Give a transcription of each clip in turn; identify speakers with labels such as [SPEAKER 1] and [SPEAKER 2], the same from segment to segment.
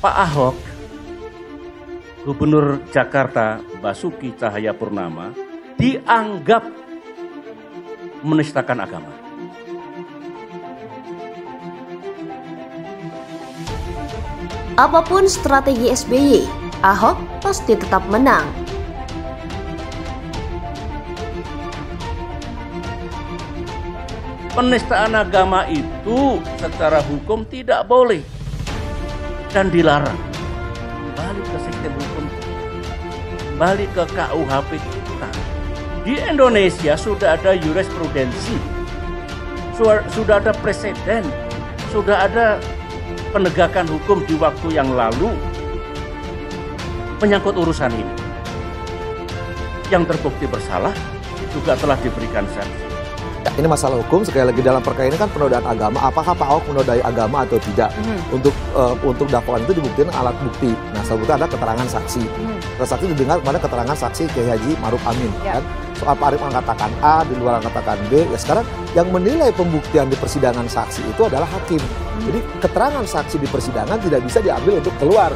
[SPEAKER 1] Pak Ahok, Gubernur Jakarta Basuki Cahayapurnama, dianggap menistakan agama.
[SPEAKER 2] Apapun strategi SBY, Ahok pasti tetap menang.
[SPEAKER 1] Penistaan agama itu secara hukum tidak boleh dan dilarang. Balik ke sistem hukum, balik ke KUHP kita. Di Indonesia sudah ada jurisprudensi, sudah ada presiden, sudah ada penegakan hukum di waktu yang lalu menyangkut urusan ini. Yang terbukti bersalah juga telah diberikan sanksi.
[SPEAKER 3] Ya, ini masalah hukum, sekali lagi dalam perkara ini kan penodaan agama. Apakah Pak Ahok menodai agama atau tidak? Untuk dakwaan itu dibuktikan alat bukti. Nah, salah satu ada keterangan saksi. Saksi didengar kepada keterangan saksi Kiai Haji Ma'ruf Amin. Kan? Soal Pak Arief mengatakan A, di luar mengatakan B. Ya sekarang yang menilai pembuktian di persidangan saksi itu adalah hakim. Jadi keterangan saksi di persidangan tidak bisa diambil untuk keluar.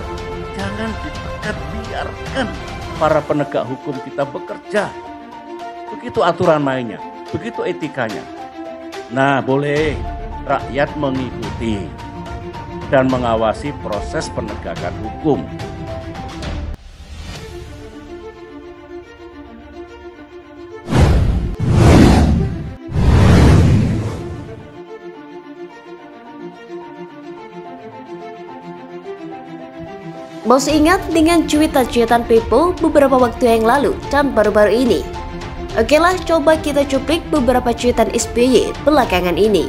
[SPEAKER 1] Jangan ditekan, biarkan para penegak hukum kita bekerja. Begitu aturan mainnya. Begitu etikanya. Nah, boleh rakyat mengikuti dan mengawasi proses penegakan hukum.
[SPEAKER 2] Masih ingat dengan cuitan-cuitan People beberapa waktu yang lalu dan baru-baru ini? Oke lah, coba kita cuplik beberapa cuitan SBY belakangan ini.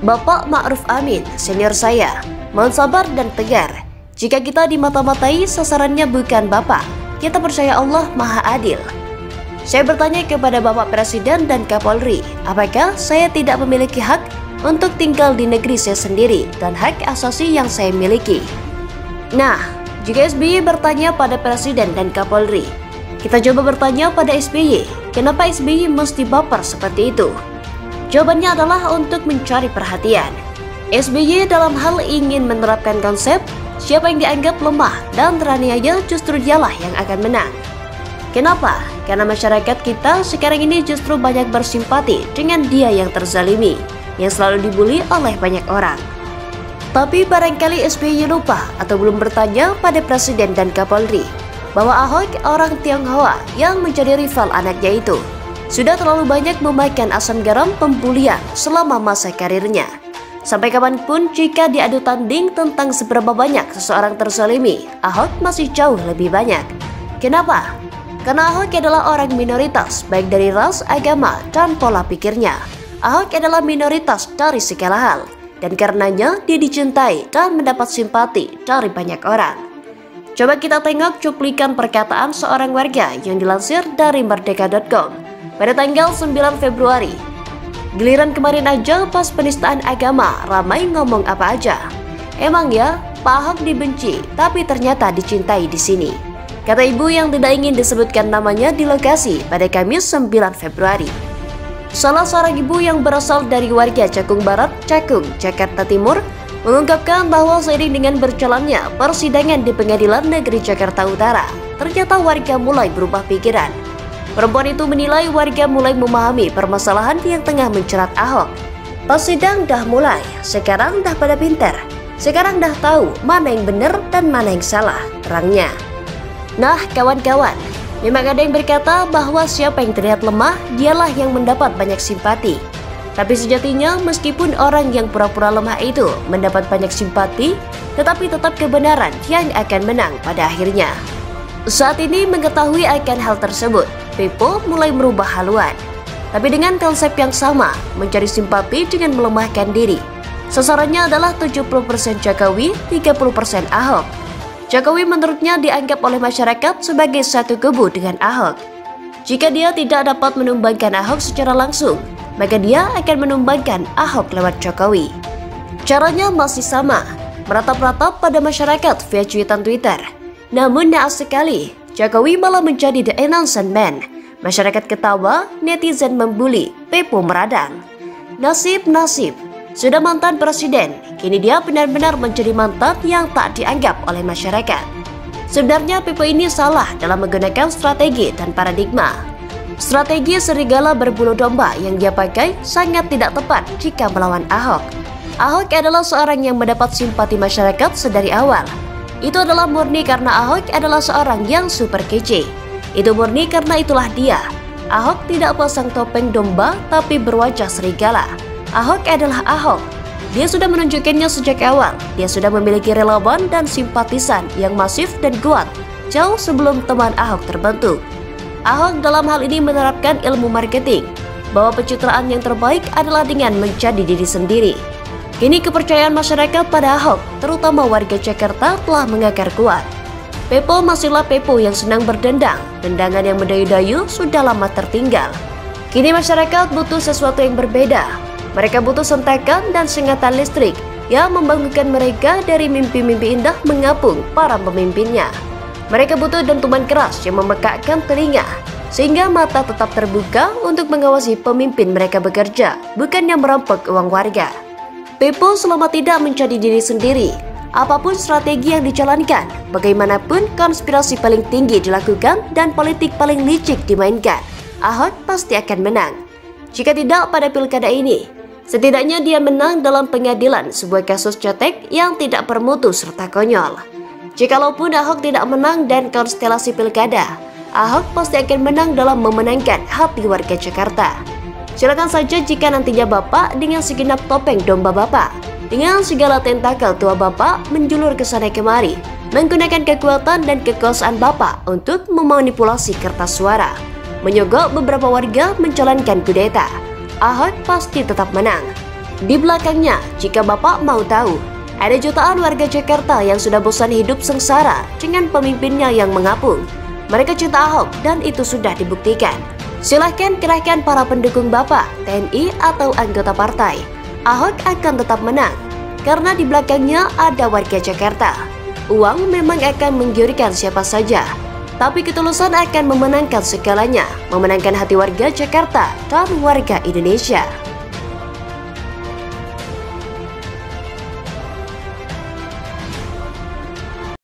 [SPEAKER 2] Bapak Ma'ruf Amin, senior saya, mohon sabar dan tegar. Jika kita dimata-matai, sasarannya bukan Bapak. Kita percaya Allah Maha Adil. Saya bertanya kepada Bapak Presiden dan Kapolri, apakah saya tidak memiliki hak untuk tinggal di negeri saya sendiri dan hak asasi yang saya miliki? Nah, jika SBY bertanya pada Presiden dan Kapolri, kita coba bertanya pada SBY, kenapa SBY mesti baper seperti itu? Jawabannya adalah untuk mencari perhatian. SBY dalam hal ingin menerapkan konsep, siapa yang dianggap lemah dan teraniaya justru dialah yang akan menang. Kenapa? Karena masyarakat kita sekarang ini justru banyak bersimpati dengan dia yang terzalimi, yang selalu dibully oleh banyak orang. Tapi barangkali SBY lupa atau belum bertanya pada Presiden dan Kapolri bahwa Ahok orang Tionghoa yang menjadi rival anaknya itu sudah terlalu banyak memakan asam garam pembulian selama masa karirnya. Sampai kapanpun jika diadu tanding tentang seberapa banyak seseorang terzalimi, Ahok masih jauh lebih banyak. Kenapa? Karena Ahok adalah orang minoritas baik dari ras, agama, dan pola pikirnya. Ahok adalah minoritas dari segala hal dan karenanya dia dicintai dan mendapat simpati dari banyak orang. Coba kita tengok cuplikan perkataan seorang warga yang dilansir dari merdeka.com pada tanggal 9 Februari. Giliran kemarin aja pas penistaan agama ramai ngomong apa aja. Emang ya, Pak Ahok dibenci tapi ternyata dicintai di sini. Kata ibu yang tidak ingin disebutkan namanya di lokasi pada Kamis 9 Februari. Salah seorang ibu yang berasal dari warga Cakung Barat, Cakung, Jakarta Timur mengungkapkan bahwa seiring dengan berjalannya persidangan di Pengadilan Negeri Jakarta Utara, ternyata warga mulai berubah pikiran. Perempuan itu menilai warga mulai memahami permasalahan yang tengah mencerat Ahok. Pas sidang dah mulai, sekarang dah pada pinter. Sekarang dah tahu mana yang benar dan mana yang salah, terangnya. Nah kawan-kawan, memang ada yang berkata bahwa siapa yang terlihat lemah, dialah yang mendapat banyak simpati. Tapi sejatinya meskipun orang yang pura-pura lemah itu mendapat banyak simpati, tetapi tetap kebenaran yang akan menang pada akhirnya. Saat ini mengetahui akan hal tersebut, People mulai merubah haluan. Tapi dengan konsep yang sama, mencari simpati dengan melemahkan diri. Sasarannya adalah 70% Jokowi, 30% Ahok. Jokowi menurutnya dianggap oleh masyarakat sebagai satu kubu dengan Ahok. Jika dia tidak dapat menumbangkan Ahok secara langsung, maka dia akan menumbangkan Ahok lewat Jokowi. Caranya masih sama, meratap-ratap pada masyarakat via cuitan Twitter. Namun naas sekali, Jokowi malah menjadi the announcement man. Masyarakat ketawa, netizen membuli, Pepo meradang. Nasib, Sudah mantan presiden, kini dia benar-benar menjadi mantan yang tak dianggap oleh masyarakat. Sebenarnya Pepo ini salah dalam menggunakan strategi dan paradigma. Strategi serigala berbulu domba yang dia pakai sangat tidak tepat jika melawan Ahok. Ahok adalah seorang yang mendapat simpati masyarakat sedari awal. Itu adalah murni karena Ahok adalah seorang yang super kece. Itu murni karena itulah dia. Ahok tidak pasang topeng domba tapi berwajah serigala. Ahok adalah Ahok. Dia sudah menunjukkannya sejak awal. Dia sudah memiliki relawan dan simpatisan yang masif dan kuat jauh sebelum teman Ahok terbentuk. Ahok dalam hal ini menerapkan ilmu marketing, bahwa pencitraan yang terbaik adalah dengan menjadi diri sendiri. Kini kepercayaan masyarakat pada Ahok, terutama warga Jakarta, telah mengakar kuat. Pepo masihlah Pepo yang senang berdendang, dendangan yang mendayu-dayu sudah lama tertinggal. Kini masyarakat butuh sesuatu yang berbeda. Mereka butuh sentakan dan sengatan listrik yang membangunkan mereka dari mimpi-mimpi indah mengapung para pemimpinnya. Mereka butuh dentuman keras yang memekakkan telinga, sehingga mata tetap terbuka untuk mengawasi pemimpin mereka bekerja, bukannya merampok uang warga. Pepo selama tidak menjadi diri sendiri, apapun strategi yang dijalankan, bagaimanapun konspirasi paling tinggi dilakukan dan politik paling licik dimainkan, Ahok pasti akan menang. Jika tidak pada pilkada ini, setidaknya dia menang dalam pengadilan sebuah kasus cetek yang tidak bermutu serta konyol. Jikalaupun Ahok tidak menang dan konstelasi pilkada, Ahok pasti akan menang dalam memenangkan hati warga Jakarta. Silakan saja jika nantinya Bapak dengan segenap topeng domba Bapak, dengan segala tentakel tua Bapak menjulur ke sana kemari, menggunakan kekuatan dan kekuasaan Bapak untuk memanipulasi kertas suara, menyogok beberapa warga menjalankan kudeta. Ahok pasti tetap menang. Di belakangnya, jika Bapak mau tahu, ada jutaan warga Jakarta yang sudah bosan hidup sengsara dengan pemimpinnya yang mengapung. Mereka cinta Ahok dan itu sudah dibuktikan. Silahkan kerahkan para pendukung Bapak, TNI atau anggota partai. Ahok akan tetap menang, karena di belakangnya ada warga Jakarta. Uang memang akan menggiurkan siapa saja, tapi ketulusan akan memenangkan segalanya, memenangkan hati warga Jakarta dan warga Indonesia.